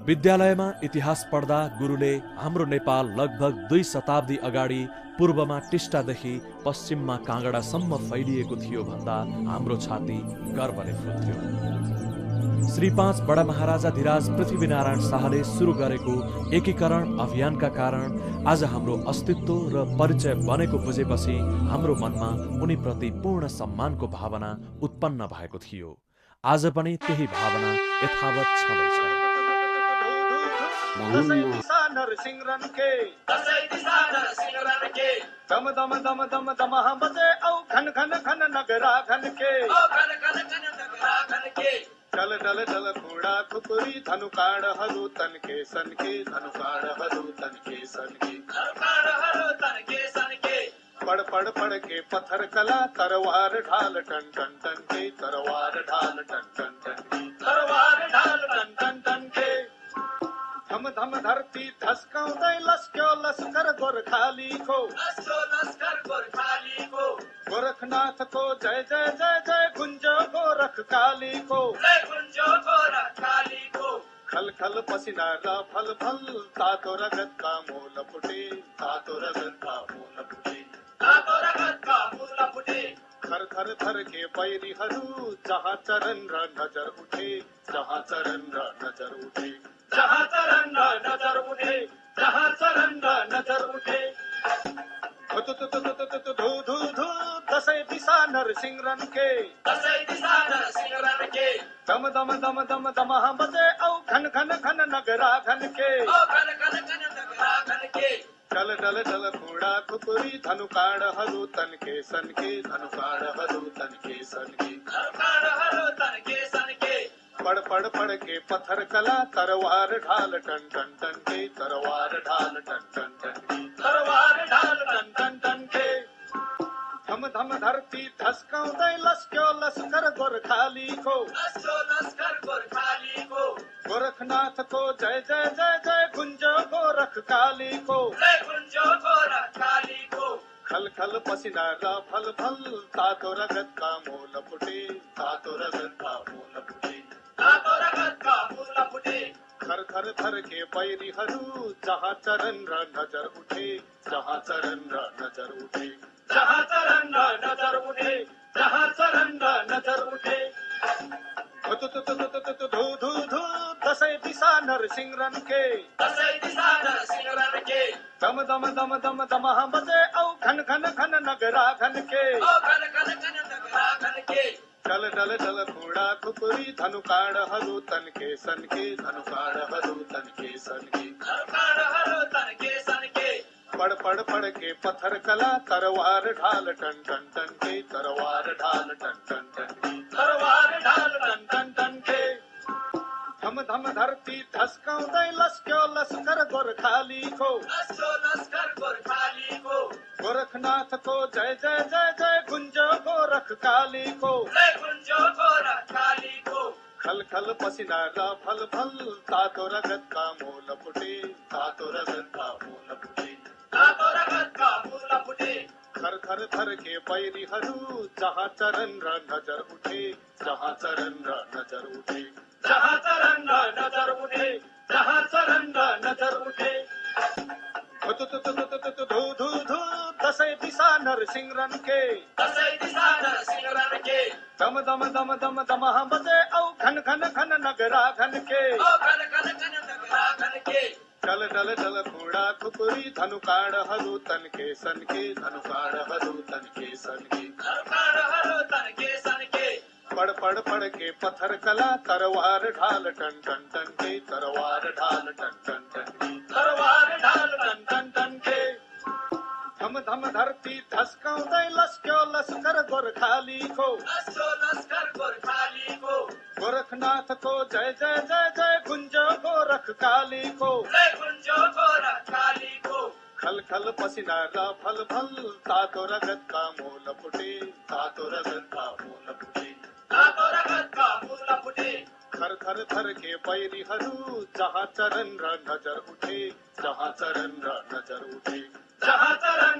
विद्यालयमा इतिहास पढ्दा गुरुले हाम्रो नेपाल लगभग 2 शताब्दी अगाडि पूर्वमा टिस्टादेखि पश्चिममा काँगडासम्म फैलिएको थियो भन्दा हाम्रो छाती गर्वले फुल्थ्यो। श्री 5 बडा महाराजा धिराज पृथ्वीनारायण शाहले सुरु गरेको एकीकरण अभियानका कारण आज हाम्रो अस्तित्व र परिचय बनेको बुझेपछि हाम्रो मनमा उनीप्रति पूर्ण सम्मानको भावना उत्पन्न भएको थियो। आज पनि त्यही भावना यथावत छँदैछ। दसैँ दिशा नरसिंह रन के, दसैँ दिशा नरसिंह रन के, दम दम दम दम दम हम बजे औ घन घन घन नगरा घन के, ओ घन घन घन नगरा घन के, डल डल डल घोड़ा खुकुरी धनुकाड़ हरु तन के सन के, धनुकाड़ हरु तन के सन के, धनुकाड़ हरु तन के सन के, पड़ पड़ पड़ के पत्थर कला तरवार ढाल टन टन टन के, तरवार ढाल टन टन टन के, तरवार ढाल टन टन टन के, धम धम धरती धस्काउँदै लस्क्यो लस्कर गोर्खालीको, लस्क्यो लस्कर गोर्खालीको, गोरखनाथको जय जय जय जय गुन्जो गोरखकालीको, जय गुन्जो गोरखकालीको, खल खल पसिना र फल फल तातो रगतका मूल फुटे, तातो रगतका मूल फुटे, तातो रगतका मूल फुटे, थर थर थर के बैरीहरू जहाँ चरण र नजर उठे, जहाँ चरण र नजर उठे, जहाँ चरण र नजर उठे, जहाँ चरण र नजर उठे, धु धु धु दसैँ दिशा नरसिंह रन के, दसैँ दिशा नरसिंह रन के, दम दम दम दम दम हम बजे औ घन घन घन नगरा घन के, ओ घन घन घन नगरा घन के, डल डल डल घोड़ा खुकुरी धनुकाड़ हरु तन के सन के, धनुकाड़ हरु तन के सन के, धनुकाड़ हरु तन के सन के, पड़ पड़ पड़ के पत्थर कला तरवार ढाल टन टन टन के, तरवार ढाल टन टन टन के, तरवार ढाल टन टन टन के, धम धम धरती धस्काउँदै लस्क्यो लस्कर गोर्खालीको, लस्क्यो लस्कर गोर्खालीको, गोरखनाथको जय जय जय जय गुन्जो गोरखकालीको, जय गुन्जो गोरखकालीको, खल खल पसिना र फल फल तातो रगतका मूल फुटे, तातो रगतका मूल फुटे, तातो रगतका मूल फुटे, थर थर थर के बैरीहरू जहाँ चरण र नजर उठे, जहाँ चरण र नजर उठे, जहाँ चरण र नजर उठे, जहाँ चरण र नजर उठे, धु धु धु दसैँ दिशा नरसिंह रन के, दसैँ दिशा नरसिंह रन के, दम दम दम दम दम हम बजे औ घन घन घन नगरा घन के, ओ घन घन घन नगरा घन के, डल डल डल घोड़ा खुकुरी धनुकाड़ हरु तन के सन के, धनुकाड़ हरु तन के सन के, धनुकाड़ हरु तन के सन के, पड़ पड़ पड़ के पत्थर कला तरवार ढाल टन टन टन के, तरवार ढाल टन टन टन के, तरवार ढाल टन टन टन के, धम धम धरती धस्काउँदै लस्क्यो लस्कर गोर्खालीको, लस्क्यो लस्कर गोर्खालीको, गोरखनाथको जय जय जय जय गुन्जो गोरखकालीको, जय गुन्जो गोरखकालीको, खल खल पसिना र फल फल तातो रगतका मूल फुटे, तातो रगतका मूल फुटे, तातो रगतका मूल फुटे, थर थर थर के बैरीहरू जहाँ चरण र नजर उठे, जहाँ चरण र नजर उठे, जहाँ चरण र नजर उठे, जहाँ चरण र नजर उठे, धु धु धु दसैँ दिशा नरसिंह रन के, दसैँ दिशा नरसिंह रन के, दम दम दम दम दम हम बजे औ घन घन घन नगरा घन के, ओ घन घन घन नगरा घन के, डल डल डल घोड़ा खुकुरी धनुकाड़ हरु तन के सन के, धनुकाड़ हरु तन के सन के, धनुकाड़ हरु तन के सन के, पड़ पड़ पड़ के पत्थर कला तरवार ढाल टन टन टन के, तरवार ढाल टन टन टन के, तरवार ढाल टन टन टन के, धम धम धरती धस्काउँदै लस्क्यो लस्कर गोर्खालीको, लस्क्यो लस्कर गोर्खालीको, गोरखनाथको जय जय जय जय गुन्जो गोरखकालीको, जय गुन्जो गोरखकालीको, खल खल पसिना र फल फल तातो रगतका मूल फुटे, तातो रगतका मूल फुटे, तातो रगतका मूल फुटे, थर थर थर के बैरीहरू जहाँ चरण र नजर उठे, जहाँ चरण र नजर उठे, जहाँ चरण